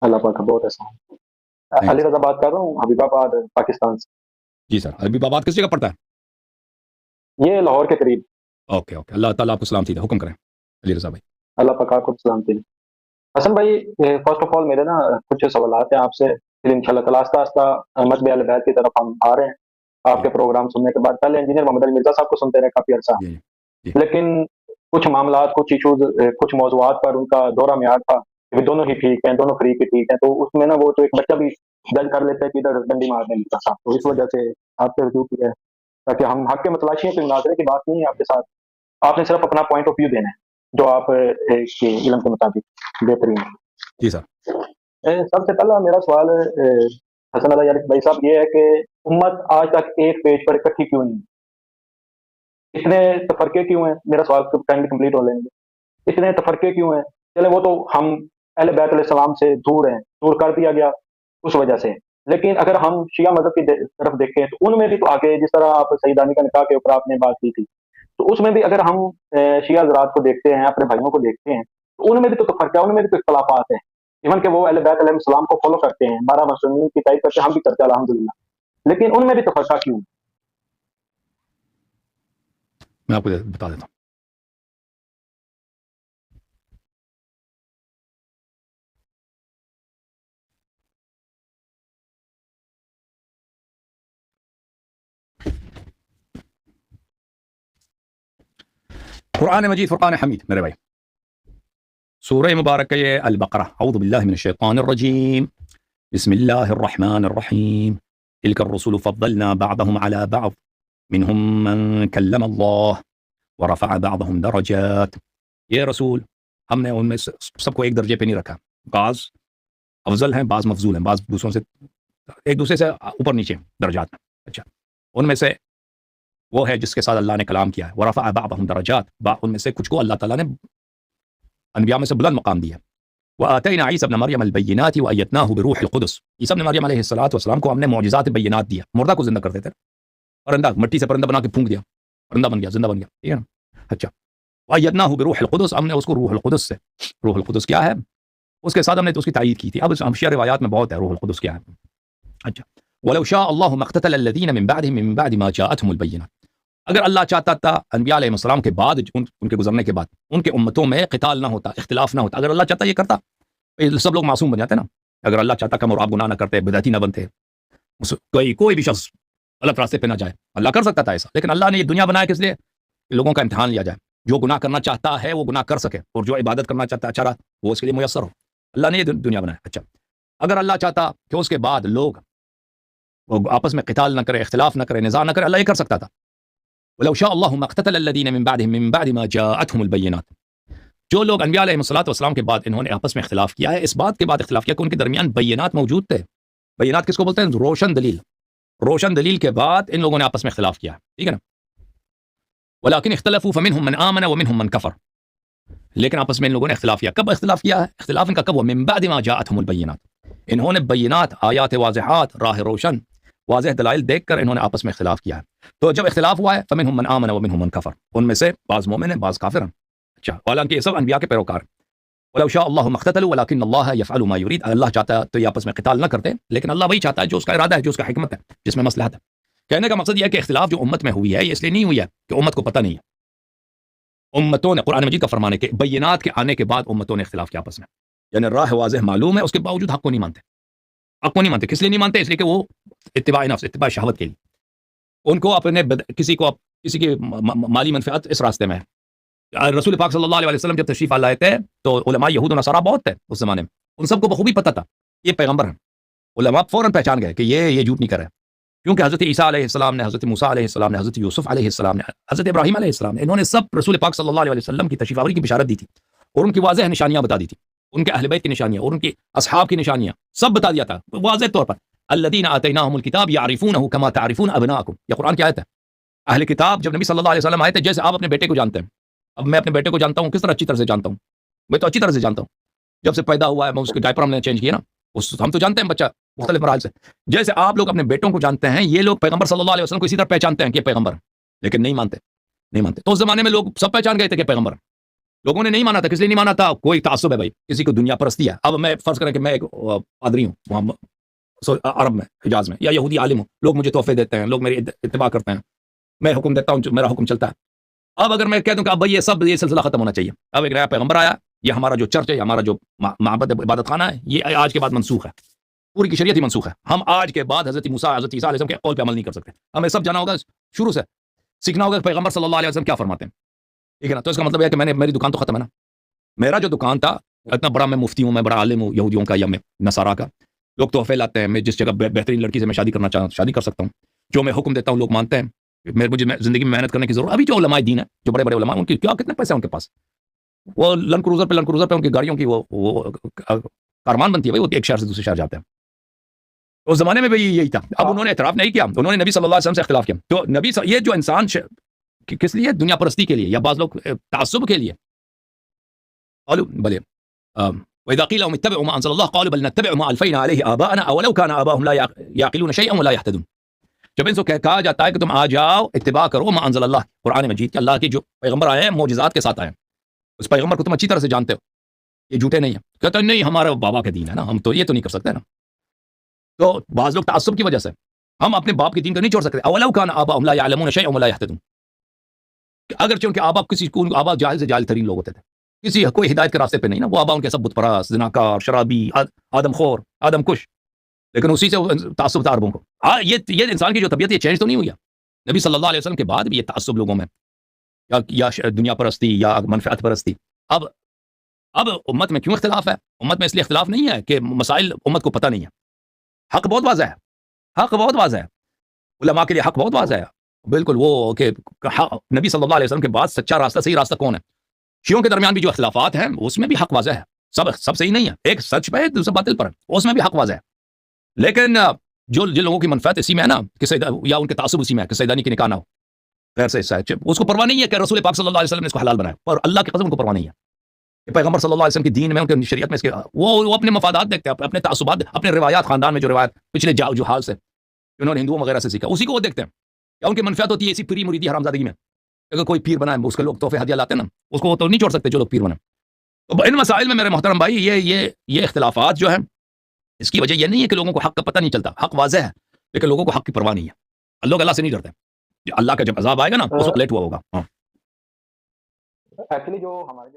اللہ پاک کا بہت احسان ہے۔ Thanks. علی رضا بات کر رہا ہوں، حبیب آباد پاکستان سے۔ جی سر، حبیب آباد کس جگہ پڑتا ہے؟ یہ لاہور کے قریب۔ اوکے اوکے، اللہ تعالیٰ آپ کو سلامتی دے، حکم کریں علی رضا بھائی۔ اللہ پاک آپ کو سلامتی دے۔ حسن بھائی، فرسٹ آف آل میرے نا کچھ سوالات ہیں آپ سے، پھر ان شاء اللہ تعالیٰ آہستہ آہستہ مذہب اہل بیت کی طرف ہم آ رہے ہیں آپ کے پروگرام سننے کے بعد۔ پہلے انجینئر محمد علی مرزا صاحب کو سنتے رہے کافی عرصہ، لیکن کچھ معاملات، کچھ ایشوز، کچھ موضوعات پر ان کا دورہ میعاد تھا کہ دونوں ہی ٹھیک ہیں، دونوں فریق ہی ٹھیک ہیں، تو اس میں نا وہ تو ایک بچہ بھی جج کر لیتا ہے کہ ادھر ڈنڈی مارنے مرزا صاحب، تو اس وجہ سے آپ سے رجوع کیا ہے تاکہ ہم حق کے متلاشیوں کے مناظرے کی بات نہیں ہے آپ کے ساتھ، آپ نے صرف اپنا پوائنٹ آف ویو دینا ہے جو آپ کے علم کے مطابق بہترین ہے۔ جی سر۔ سب سے پہلا میرا سوال حسن اللہ یارک بھائی صاحب یہ ہے کہ امت آج تک ایک پیج پر اکٹھی کیوں نہیں؟ اتنے تفرقے کیوں ہیں؟ میرا سوال کمپلیٹ ہو لیں گے۔ اتنے تفرقے کیوں ہیں؟ چلے وہ تو ہم اہل بیت علیہ السلام سے دور ہیں، دور کر دیا گیا اس وجہ سے، لیکن اگر ہم شیعہ مذہب کی طرف دیکھیں تو ان میں بھی تو آگے جس طرح آپ سیدانی کا نکاح کے اوپر آپ نے بات کی تھی، تو اس میں بھی اگر ہم شیعہ حضرات کو دیکھتے ہیں، اپنے بھائیوں کو دیکھتے ہیں، تو ان میں بھی تو فرق ہے، ان میں بھی تو اختلافات ہیں، ایون کہ وہ اہل بیت علیہ السلام کو فالو کرتے ہیں، 12 مسلمین کی تائید کرتے ہیں، ہم بھی کرتے ہیں الحمدللہ، لیکن ان میں بھی تو فرق کیوں؟ میں آپ کو بتا دیتا ہوں۔ قرآن مجید فرقان حمید میرے بھائی، سورہ مبارکہ البقرہ، اعوذ باللہ من الشیطان الرجیم، بسم اللہ الرحمن الرحیم، تلک الرسل فضلنا بعضهم على بعض منهم من کلم اللہ ورفع بعضهم درجات۔ یہ رسول ہم نے ان میں سب کو ایک درجے پہ نہیں رکھا، بعض افضل ہیں، بعض مفضول ہیں، بعض دوسروں سے ایک دوسرے سے اوپر نیچے درجات میں۔ اچھا، ان میں سے وہ ہے جس کے ساتھ اللہ نے کلام کیا ہے، ورفع بعضهم درجات، ان میں سے کچھ کو اللہ تعالیٰ نے انبیاء میں سے بلند مقام دیا۔ وآتینا عیسی ابن مریم البینات وایدناہ بروح القدس، عیسی ابن مریم علیہ السلام کو ہم نے معجزات بینات دیا، مردہ کو زندہ کر دیتے، پرندہ مٹی سے پرندہ بنا کے پھونک دیا، پرندہ بن گیا، زندہ بن گیا، ٹھیک ہے نا؟ اچھا، وایدناہ بروح القدس، ہم نے اس کو روح القدس سے، روح القدس کیا ہے اس کے ساتھ ہم نے تو اس کی تائید کی تھی، اب ہمشیہ روایات میں بہت ہے روح القدس کیا ہے۔ اچھا، ولو شاء اللہ ما اقتتل الذین من بعدهم من بعد ما جاءتهم البینات، اگر اللہ چاہتا تھا انبیاء علیہ السلام کے بعد، ان کے گزرنے کے بعد ان کے امتوں میں قتال نہ ہوتا، اختلاف نہ ہوتا، اگر اللہ چاہتا یہ کرتا، سب لوگ معصوم بن جاتے نا، اگر اللہ چاہتا کہ ہم اور آپ گناہ نہ کرتے، بدعتی نہ بنتے، کوئی بھی شخص غلط راستے پہ نہ جائے، اللہ کر سکتا تھا ایسا، لیکن اللہ نے یہ دنیا بنایا کس لیے؟ کہ لوگوں کا امتحان لیا جائے، جو گناہ کرنا چاہتا ہے وہ گناہ کر سکے، اور جو عبادت کرنا چاہتا ہے اچھا وہ اس کے لیے میسر ہو، اللہ نے یہ دنیا بنایا۔ اچھا، اگر اللہ چاہتا کہ اس کے بعد لوگ وہ آپس میں قتال نہ کرے، اختلاف نہ کرے، نزاع نہ کرے، اللہ یہ کر سکتا تھا۔ ولو شاء الله ما اقتتل الذين من بعد ما جاءتهم البينات، جو لوگ انبیاء علیہ السلام کے بعد انہوں نے آپس میں اختلاف کیا ہے، اس بات کے بعد اختلاف کیا کہ ان کے درمیان بینات موجود تھے۔ بینات کس کو بولتے ہیں؟ روشن دلیل، روشن دلیل کے بعد ان لوگوں نے آپس میں اختلاف کیا، ٹھیک ہے نا؟ ولكن اختلفوا فمنهم من آمن ومنهم من كفر، لیکن آپس میں ان لوگوں نے اختلاف کیا، کب اختلاف کیا ہے؟ اختلاف ان کا کب ہوا؟ من بعد ما جاءتهم البینات، انہوں نے بینات، آیات واضحات، راہ روشن، واضح دلائل دیکھ کر انہوں نے آپس میں اختلاف کیا ہے، تو جب اختلاف ہوا ہے فمنهم من آمن ومنهم من کفر، ان میں سے بعض مومن ہیں بعض کافر ہیں۔ اچھا، حالانکہ یہ سب انبیاء کے پیروکار ہیں۔ ولو شاء الله ما اقتتلوا ولكن الله يفعل ما يريد، اللہ چاہتا ہے تو یہ آپس میں قتال نہ کرتے، لیکن اللہ وہی چاہتا ہے جو اس کا ارادہ ہے، جو اس کا حکمت ہے، جس میں مصلحت ہے۔ کہنے کا مقصد یہ ہے کہ اختلاف جو امت میں ہوئی ہے یہ اس لیے نہیں ہوئی ہے کہ امت کو پتہ نہیں ہے، امتوں نے، قرآن مجید کا فرمان ہے کہ بینات کے آنے کے بعد امتوں نے اختلاف کیا آپس میں، یعنی راہ واضح معلوم ہے، اس کے باوجود حق کو نہیں مانتے، حق کو نہیں مانتے، کس لیے نہیں مانتے؟ اس لیے کہ وہ اتباع نفس، اتباع شہوت کے لیے، ان کو اپنے کسی کی مالی منفعت اس راستے میں ہے۔ رسول پاک صلی اللہ علیہ وسلم جب تشریف لائے تھے تو علماء یہود و نصارہ بہت تھے اس زمانے میں، ان سب کو بخوبی پتہ تھا یہ پیغمبر ہیں، علماء فوراً پہچان گئے کہ یہ جھوٹ نہیں کر رہے، کیونکہ حضرت عیسیٰ علیہ السلام نے، حضرت موسیٰ علیہ السلام نے، حضرت یوسف علیہ السلام نے، حضرت ابراہیم علیہ السلام نے، انہوں نے سب رسول پاک صلی اللہ علیہ وسلم کی تشریف آوری کی بشارت دی تھی، اور ان کی واضح نشانیاں بتا دی تھی، ان کے اہل بیت کی نشانیاں اور ان کی اصحاب کی نشانیاں سب بتا دیا تھا واضح طور پر۔ الذین آتیناہم الکتاب یعرفونہ کما تعرفون ابناءکم، یہ قرآن کی آیت ہے۔ اہل کتاب جب نبی صلی اللہ علیہ وسلم آئے تھے جیسے آپ اپنے بیٹے کو جانتے ہیں، اب میں اپنے بیٹے کو جانتا ہوں، کس طرح؟ اچھی طرح سے جانتا ہوں، میں تو اچھی طرح سے جانتا ہوں، جب سے پیدا ہوا ہے میں اس کے ڈائپر ہم نے چینج کیا نا، ہم تو جانتے ہیں بچہ مختلف مراحل سے، جیسے آپ لوگ اپنے بیٹوں کو جانتے ہیں، یہ لوگ پیغمبر صلی اللہ علیہ وسلم کو اسی طرح پہچانتے ہیں کہ پیغمبر، لیکن نہیں مانتے۔ تو اس زمانے میں لوگ سب پہچان گئے تھے کہ پیغمبر، لوگوں نے نہیں مانا تھا. کس لیے نہیں مانا تھا؟ کوئی تعصب ہے بھائی, کسی کو دنیا پرستی ہے. اب میں فرض کریں کہ میں ایک پادری ہوں وہاں عرب میں, حجاز میں, یا یہودی عالم ہوں, لوگ مجھے تحفے دیتے ہیں, لوگ میری اتباع کرتے ہیں, میں حکم دیتا ہوں, میرا حکم چلتا ہے. اب اگر میں کہہ دوں کہ اب بھائی یہ سلسلہ ختم ہونا چاہیے, اب ایک نیا پیغمبر آیا, یہ ہمارا جو چرچ ہے, ہمارا جو معبد عبادت خانہ ہے, یہ آج کے بعد منسوخ ہے, پوری کی شریعت ہی منسوخ ہے. ہم آج کے بعد حضرت موسیٰ, حضرت عیسیٰ علیہ السلام کے قول پہ عمل نہیں کر سکتے. ہمیں سب جانا ہوگا شروع سے, سیکھنا ہوگا کہ پیغمبر صلی اللہ علیہ وسلم کیا فرماتے ہیں, ٹھیک ہے نا. تو اس کا مطلب ہے کہ میری دکان تو ختم ہے نا. میرا جو دکان تھا, اتنا بڑا میں مفتی ہوں, میں بڑا عالم ہوں یہودیوں کا یا میں نصارا کا, لوگ تحفے لاتے ہیں, میں جس جگہ بہترین لڑکی سے میں شادی کرنا چاہتا شادی کر سکتا ہوں, جو میں حکم دیتا ہوں لوگ مانتے ہیں. مجھے زندگی میں محنت کرنے کی ضرورت. ابھی جو علماء دین ہے, جو بڑے بڑے علماء, ان کی کیا کتنے پیسے ہیں ان کے پاس, وہ لینڈ کروزر پہ ان کی گاڑیوں کی وہ کارمان بنتی ہے بھائی, وہ ایک شہر سے دوسرے شہر جاتے ہیں. اس زمانے میں بھی یہی تھا. اب انہوں نے اعتراف نہیں کیا, انہوں نے نبی صلی اللہ علیہ وسلم سے اختلاف کیا. تو نبی یہ جو انسان کس لیے, دنیا پرستی کے لیے, یا بعض لوگ تعصب کے لیے. قالوا بلے وإذا قيل لهم اتبعوا ما أنزل الله قالوا بل نتبع ما ألفينا عليه آباءنا أولو كان آباؤهم لا يعقلون شيئا ولا يهتدون. جب ان سے کہا جاتا ہے کہ تم آ جاؤ اتباع کرو ما انزل اللہ, قرآن مجید کے, اللہ کے جو پیغمبر آئے ہیں معجزات کے ساتھ آئے ہیں, اس پیغمبر کو تم اچھی طرح سے جانتے ہو, یہ جھوٹے نہیں ہیں. کہتے ہیں نہیں ہمارا بابا کا دین ہے نا, ہم تو یہ تو نہیں کر سکتے نا. تو بعض لوگ تعصب کی وجہ سے ہم اپنے باپ کے دین کو نہیں چھوڑ سکتے. اولو کان آباؤہم لا يعلمون شيئا ولا يهتدون. اگرچہ ان کے آبا کسی کو آبا جاہل سے جاہل ترین لوگ ہوتے تھے, کسی کوئی ہدایت کے راستے پہ نہیں نا, وہ آبا ان کے سب بت پرست, زناکار, شرابی, آدم خور, آدم کش, لیکن اسی سے تعصب تھا عربوں کو. یہ انسان کی جو طبیعت, یہ چینج تو نہیں ہوئی. نبی صلی اللہ علیہ وسلم کے بعد بھی یہ تعصب لوگوں میں, یا دنیا پرستی یا منفعت پرستی. اب امت میں کیوں اختلاف ہے؟ امت میں اس لیے اختلاف نہیں ہے کہ مسائل امت کو پتہ نہیں ہے. حق بہت واضح ہے, حق بہت واضح ہے, علماء کے لیے حق بہت واضح ہے بالکل. وہ کہ نبی صلی اللہ علیہ وسلم کے بعد سچا راستہ, صحیح راستہ کون ہے؟ شیعوں کے درمیان بھی جو اختلافات ہیں اس میں بھی حق واضح ہے. سب صحیح نہیں ہے, ایک سچ پہ ہے دوسرا باطل پر ہے, اس میں بھی حق واضح ہے. لیکن جو جن لوگوں کی منفعت اسی میں ہے نا, کہ یا ان کے تعصب اسی میں ہے کہ سیدانی کی نکاح نہ ہو, غیر سے حصہ ہے, اس کو پرواہ نہیں ہے کہ رسول پاک صلی اللہ علیہ وسلم نے اس کو حلال بنایا, اور اللہ کی قسم ان کو پرواہ نہیں ہے کہ پیغمبر صلی اللہ علیہ وسلم کی دین میں, ان کی شریعت میں اس کے وہ اپنے مفادات دیکھتے ہیں, اپنے تعصبات, اپنے روایات, خاندان میں جو روایت پچھلے جو حال سے انہوں نے ہندوؤں وغیرہ سے سیکھا, اسی کو وہ دیکھتے ہیں. یا ان کی منفعت ہوتی ہے اسی پیری مریدی حرامزادگی میں. اگر کوئی پیر بنائے, اس کے لوگ تحفے ہدیہ لاتے ہیں نا, اس کو تو نہیں چھوڑ سکتے جو لوگ پیر بنائے. تو ان مسائل میں میرے محترم بھائی یہ اختلافات جو ہیں, اس کی وجہ یہ نہیں ہے کہ لوگوں کو حق کا پتہ نہیں چلتا, حق واضح ہے, لیکن لوگوں کو حق کی پرواہ نہیں ہے. لوگ اللہ سے نہیں ڈرتے. اللہ کا جب عذاب آئے گا نا, اس وقت لیٹ ہوا ہوگا. ایکچولی جو ہمارے